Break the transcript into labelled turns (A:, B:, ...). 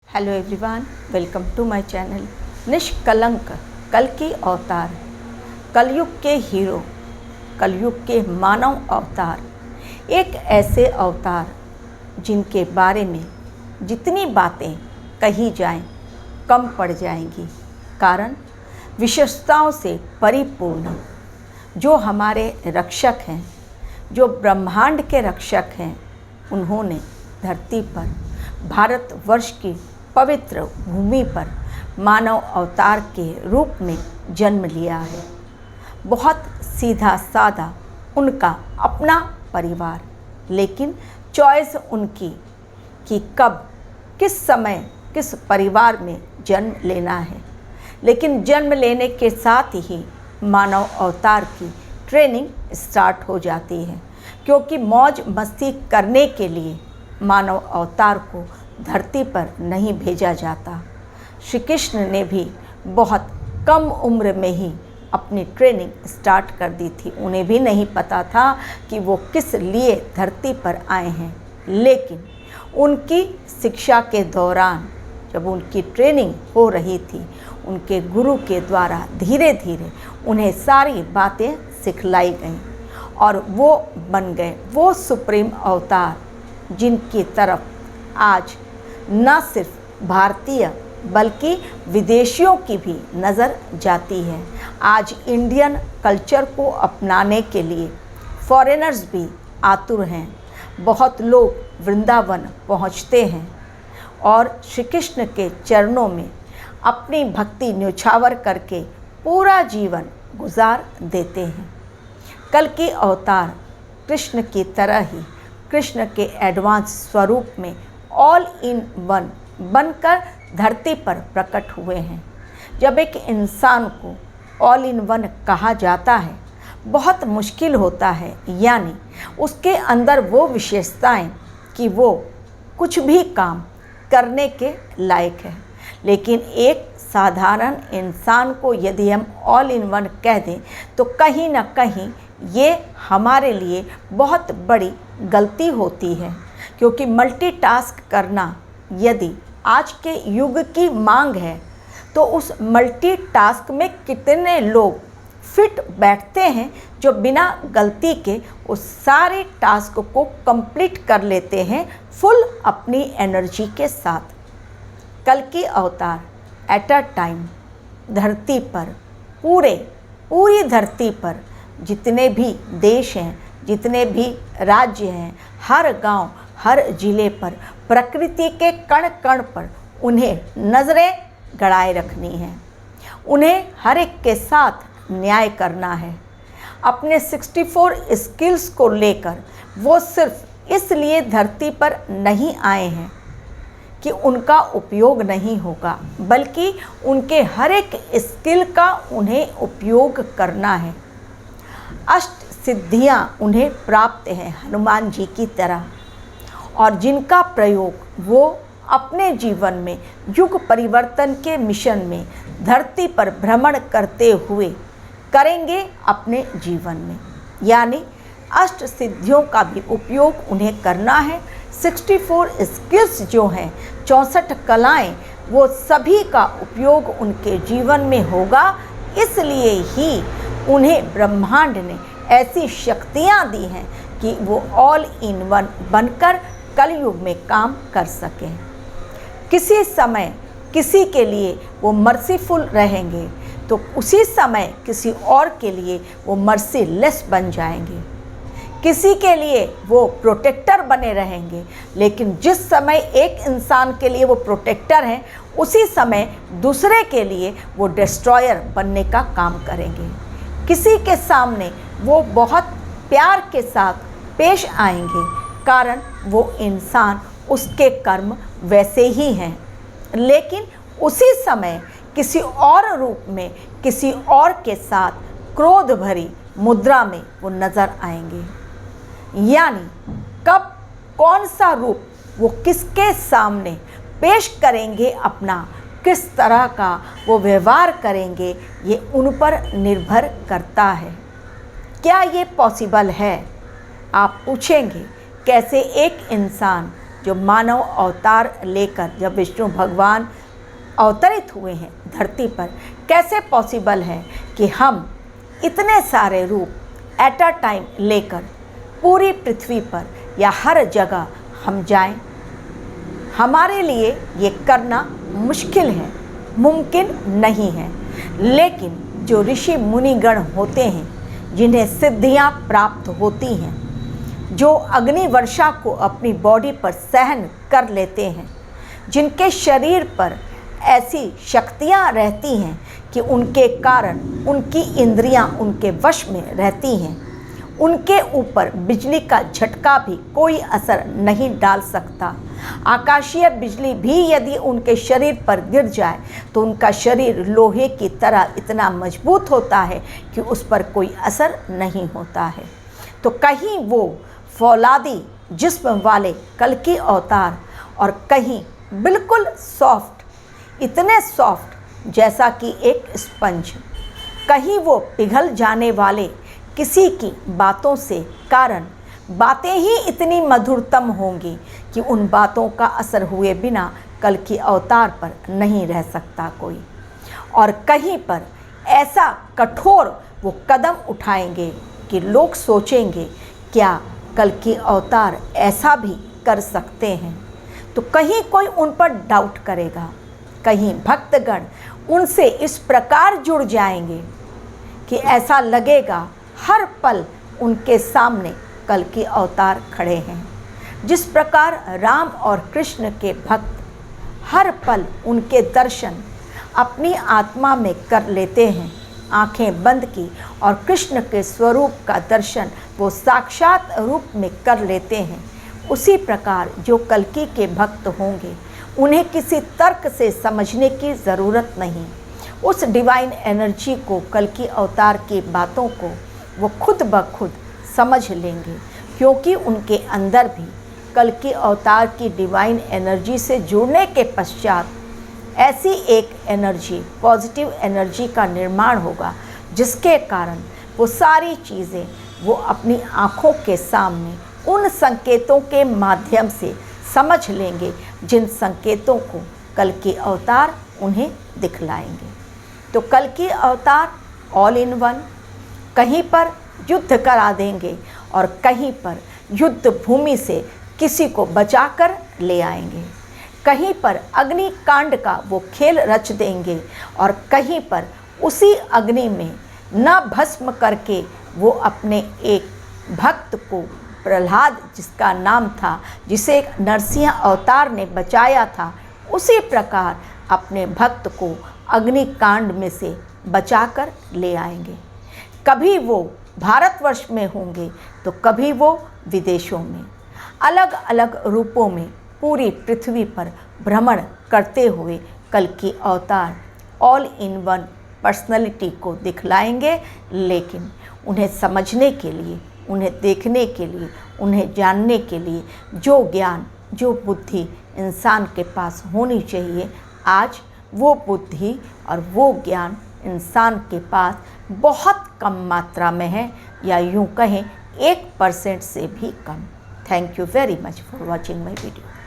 A: Hello everyone, welcome to my channel. Nishkalank कल्कि अवतार, कलयुग के हीरो, कलयुग के मानव अवतार, एक ऐसे अवतार जिनके बारे में जितनी बातें कही जाएं कम पड़ जाएंगी। कारण विशेषताओं से परिपूर्ण, जो हमारे रक्षक हैं, जो ब्रह्मांड के रक्षक हैं, उन्होंने धरती पर भारतवर्ष की पवित्र भूमि पर मानव अवतार के रूप में जन्म लिया है। बहुत सीधा साधा उनका अपना परिवार, लेकिन चॉइस उनकी कि कब किस समय किस परिवार में जन्म लेना है। लेकिन जन्म लेने के साथ ही मानव अवतार की ट्रेनिंग स्टार्ट हो जाती है, क्योंकि मौज मस्ती करने के लिए मानव अवतार को धरती पर नहीं भेजा जाता। श्री कृष्ण ने भी बहुत कम उम्र में ही अपनी ट्रेनिंग स्टार्ट कर दी थी। उन्हें भी नहीं पता था कि वो किस लिए धरती पर आए हैं, लेकिन उनकी शिक्षा के दौरान जब उनकी ट्रेनिंग हो रही थी, उनके गुरु के द्वारा धीरे धीरे उन्हें सारी बातें सिखलाई गईं और वो बन गए वो सुप्रीम अवतार जिनकी तरफ आज न सिर्फ भारतीय बल्कि विदेशियों की भी नज़र जाती है। आज इंडियन कल्चर को अपनाने के लिए फॉरेनर्स भी आतुर हैं। बहुत लोग वृंदावन पहुंचते हैं और श्री कृष्ण के चरणों में अपनी भक्ति न्यौछावर करके पूरा जीवन गुजार देते हैं। कल्कि अवतार कृष्ण की तरह ही कृष्ण के एडवांस स्वरूप में ऑल इन वन बनकर धरती पर प्रकट हुए हैं। जब एक इंसान को ऑल इन वन कहा जाता है, बहुत मुश्किल होता है, यानी उसके अंदर वो विशेषताएं कि वो कुछ भी काम करने के लायक है। लेकिन एक साधारण इंसान को यदि हम ऑल इन वन कह दें तो कहीं ना कहीं ये हमारे लिए बहुत बड़ी गलती होती है, क्योंकि मल्टीटास्क करना यदि आज के युग की मांग है तो उस मल्टीटास्क में कितने लोग फिट बैठते हैं जो बिना गलती के उस सारे टास्क को कंप्लीट कर लेते हैं फुल अपनी एनर्जी के साथ। कल्कि अवतार एट अ टाइम धरती पर पूरी धरती पर जितने भी देश हैं, जितने भी राज्य हैं, हर गांव, हर जिले पर प्रकृति के कण कण पर उन्हें नज़रें गड़ाए रखनी है। उन्हें हर एक के साथ न्याय करना है। अपने 64 स्किल्स को लेकर वो सिर्फ इसलिए धरती पर नहीं आए हैं कि उनका उपयोग नहीं होगा, बल्कि उनके हर एक स्किल का उन्हें उपयोग करना है। अष्ट सिद्धियां उन्हें प्राप्त हैं हनुमान जी की तरह, और जिनका प्रयोग वो अपने जीवन में युग परिवर्तन के मिशन में धरती पर भ्रमण करते हुए करेंगे अपने जीवन में। यानी अष्ट सिद्धियों का भी उपयोग उन्हें करना है। 64 स्किल्स जो हैं, 64 कलाएं, वो सभी का उपयोग उनके जीवन में होगा। इसलिए ही उन्हें ब्रह्मांड ने ऐसी शक्तियाँ दी हैं कि वो ऑल इन वन बनकर कलयुग में काम कर सकें। किसी समय किसी के लिए वो मर्सीफुल रहेंगे तो उसी समय किसी और के लिए वो मर्सीलेस बन जाएंगे। किसी के लिए वो प्रोटेक्टर बने रहेंगे, लेकिन जिस समय एक इंसान के लिए वो प्रोटेक्टर हैं, उसी समय दूसरे के लिए वो डिस्ट्रॉयर बनने का काम करेंगे। किसी के सामने वो बहुत प्यार के साथ पेश आएंगे, कारण वो इंसान, उसके कर्म वैसे ही हैं। लेकिन उसी समय किसी और रूप में किसी और के साथ क्रोध भरी मुद्रा में वो नज़र आएंगे। यानी कब कौन सा रूप वो किसके सामने पेश करेंगे, अपना किस तरह का वो व्यवहार करेंगे, ये उन पर निर्भर करता है। क्या ये पॉसिबल है? आप पूछेंगे, कैसे एक इंसान जो मानव अवतार लेकर जब विष्णु भगवान अवतरित हुए हैं धरती पर, कैसे पॉसिबल है कि हम इतने सारे रूप एट अ टाइम लेकर पूरी पृथ्वी पर या हर जगह हम जाएं। हमारे लिए ये करना मुश्किल है, मुमकिन नहीं है। लेकिन जो ऋषि मुनिगण होते हैं, जिन्हें सिद्धियां प्राप्त होती हैं, जो अग्नि वर्षा को अपनी बॉडी पर सहन कर लेते हैं, जिनके शरीर पर ऐसी शक्तियां रहती हैं कि उनके कारण उनकी इंद्रियां उनके वश में रहती हैं, उनके ऊपर बिजली का झटका भी कोई असर नहीं डाल सकता। आकाशीय बिजली भी यदि उनके शरीर पर गिर जाए तो उनका शरीर लोहे की तरह इतना मजबूत होता है कि उस पर कोई असर नहीं होता है। तो कहीं वो फौलादी जिस्म वाले कल्कि अवतार और कहीं बिल्कुल सॉफ्ट, इतने सॉफ्ट जैसा कि एक स्पंज, कहीं वो पिघल जाने वाले किसी की बातों से कारण बातें ही इतनी मधुरतम होंगी कि उन बातों का असर हुए बिना कल्कि अवतार पर नहीं रह सकता कोई। और कहीं पर ऐसा कठोर वो कदम उठाएंगे कि लोग सोचेंगे क्या कल्कि अवतार ऐसा भी कर सकते हैं। तो कहीं कोई उन पर डाउट करेगा, कहीं भक्तगण उनसे इस प्रकार जुड़ जाएंगे कि ऐसा लगेगा हर पल उनके सामने कल्कि अवतार खड़े हैं। जिस प्रकार राम और कृष्ण के भक्त हर पल उनके दर्शन अपनी आत्मा में कर लेते हैं, आंखें बंद की, और कृष्ण के स्वरूप का दर्शन वो साक्षात रूप में कर लेते हैं, उसी प्रकार जो कल्कि के भक्त होंगे उन्हें किसी तर्क से समझने की ज़रूरत नहीं। उस डिवाइन एनर्जी को, कल्कि अवतार की बातों को वो खुद ब खुद समझ लेंगे, क्योंकि उनके अंदर भी कल्कि अवतार की डिवाइन एनर्जी से जुड़ने के पश्चात ऐसी एक एनर्जी, पॉजिटिव एनर्जी का निर्माण होगा जिसके कारण वो सारी चीज़ें वो अपनी आँखों के सामने उन संकेतों के माध्यम से समझ लेंगे जिन संकेतों को कल्कि अवतार उन्हें दिखलाएंगे। तो कल्कि अवतार ऑल इन वन, कहीं पर युद्ध करा देंगे और कहीं पर युद्ध भूमि से किसी को बचाकर ले आएंगे, कहीं पर अग्नि कांड का वो खेल रच देंगे और कहीं पर उसी अग्नि में न भस्म करके वो अपने एक भक्त को, प्रहलाद जिसका नाम था, जिसे नरसिंह अवतार ने बचाया था, उसी प्रकार अपने भक्त को अग्निकांड में से बचाकर ले आएंगे। कभी वो भारतवर्ष में होंगे तो कभी वो विदेशों में, अलग अलग रूपों में पूरी पृथ्वी पर भ्रमण करते हुए कल्कि अवतार ऑल इन वन पर्सनैलिटी को दिखलाएंगे। लेकिन उन्हें समझने के लिए, उन्हें देखने के लिए, उन्हें जानने के लिए जो ज्ञान, जो बुद्धि इंसान के पास होनी चाहिए, आज वो बुद्धि और वो ज्ञान इंसान के पास बहुत कम मात्रा में है, या यूँ कहें 1% से भी कम। Thank you very much for watching my video.